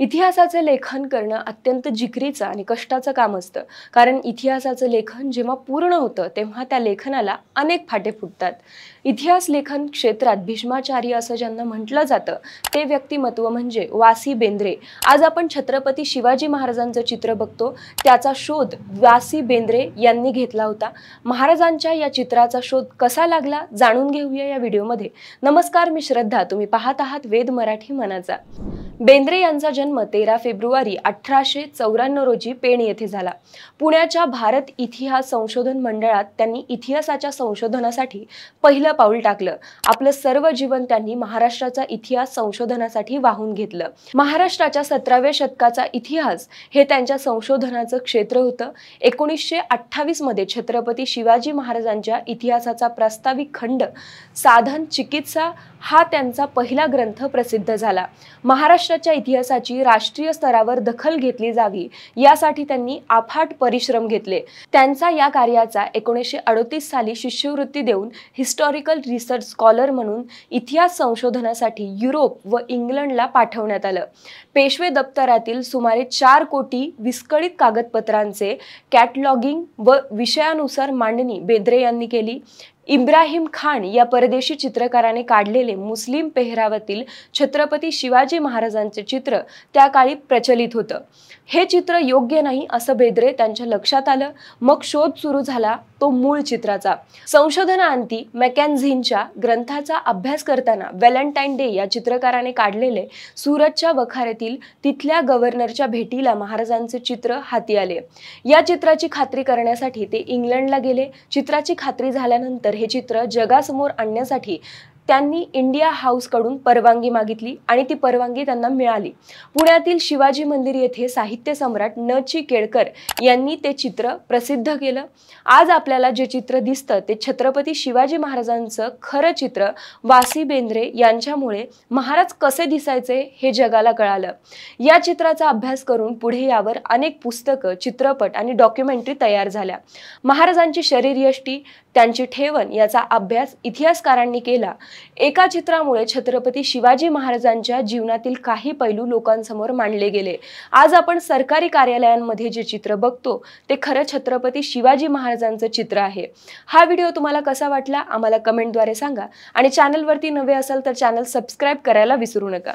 इतिहासाचे लेखन करणं अत्यंत जिकरीचं आणि कष्टाचं काम असतं, कारण इतिहासाचं लेखन जेव्हा पूर्ण होतं तेव्हा त्या लेखनाला अनेक फाटे फुटतात। इतिहास लेखन क्षेत्रात भीष्माचार्य असं ज्यांना म्हटलं जातं ते व्यक्तिमत्व म्हणजे वासी बेंद्रे। आज आपण छत्रपती शिवाजी महाराजांचं चित्र बघतो, त्याचा शोध वासी बेंद्रे यांनी घेतला होता। महाराजांच्या या चित्राचा शोध कसा लागला जाणून घेऊया या व्हिडिओमध्ये। नमस्कार, मी श्रद्धा, तुम्ही पाहत आहात वेद मराठी मनाचा। बेंद्रे यांचा जन्म 13 फेब्रुवारी 1894 रोजी पेण येथे झाला। पुण्याच्या भारत इतिहास संशोधन मंडळात त्यांनी इतिहासाच्या संशोधनासाठी पहिलं पाऊल टाकलं। आपलं सर्व जीवन त्यांनी महाराष्ट्राचा इतिहास संशोधनासाठी वाहून घेतलं। महाराष्ट्राच्या 17व्या शतकाचा इतिहास हे त्यांच्या संशोधनाचं क्षेत्र होतं। 1928 मध्ये छत्रपती शिवाजी महाराजांच्या इतिहासाचा प्रास्ताविक खंड साधन चिकित्सा हा त्यांचा पहिला ग्रंथ प्रसिद्ध झाला। महाराष्ट्राच्या इतिहासाची राष्ट्रीय स्तरावर दखल घेतली जावी यासाठी त्यांनी अफाट परिश्रम घेतले। त्यांचा या कार्याचा 1938 साली शिष्यवृत्ती देऊन हिस्टॉरिकल रिसर्च स्कॉलर म्हणून इतिहास संशोधनासाठी युरोप व इंग्लंडला पाठवण्यात आलं। पेशवे दप्तरातील सुमारे 4 कोटी विस्कळीत कागदपत्रांचे कॅटलॉगिंग व विषयानुसार मांडणी बेंद्रे यांनी केली। इब्राहिम खान या परदेशी चित्रकाराने काढलेले मुस्लिम पेहरावातील छत्रपती शिवाजी महाराजांचे चित्र त्या काळी प्रचलित होतं। हे चित्र योग्य नाही असं बेंद्रे त्यांच्या लक्षात आलं। मग शोध सुरू झाला तो मूळ चित्राचा। संशोधनाअंती मॅकेन्झींच्या ग्रंथाचा अभ्यास करताना व्हॅलेंटाईन डे या चित्रकाराने काढलेले सुरतच्या वखाऱ्यातील तिथल्या गव्हर्नरच्या भेटीला महाराजांचे चित्र हाती आले। या चित्राची खात्री करण्यासाठी ते इंग्लंडला गेले। चित्राची खात्री झाल्यानंतर हे चित्र जगासमोर आणण्यासाठी त्यांनी इंडिया हाऊस कडून परवानगी मागितली आणि ती परवानगी त्यांना मिळाली। पुण्यातील शिवाजी मंदिर येथे साहित्य सम्राट न. चि. केळकर यांनी ते चित्र प्रसिद्ध केलं। आज आपल्याला जे चित्र दिसतं ते छत्रपती शिवाजी महाराजांचं खरं चित्र वासी बेंद्रे यांच्यामुळे महाराज कसे दिसायचे हे जगाला कळालं। या चित्राचा अभ्यास करून पुढे यावर अनेक पुस्तकं, चित्रपट आणि डॉक्युमेंटरी तयार झाल्या। महाराजांची शरीरयष्टी, त्यांची ठेवण याचा अभ्यास इतिहासकारांनी केला। एका चित्रामुळे छत्रपती शिवाजी महाराजांच्या जीवनातील काही पैलू लोकांसमोर मांडले गेले। आज आपण सरकारी कार्यालयांमध्ये जे चित्र बघतो ते खरं छत्रपती शिवाजी महाराजांचं चित्र आहे। हा व्हिडिओ तुम्हाला कसा वाटला आम्हाला कमेंटद्वारे सांगा आणि चॅनलवरती नवे असाल तर चॅनल सबस्क्राइब करायला विसरू नका।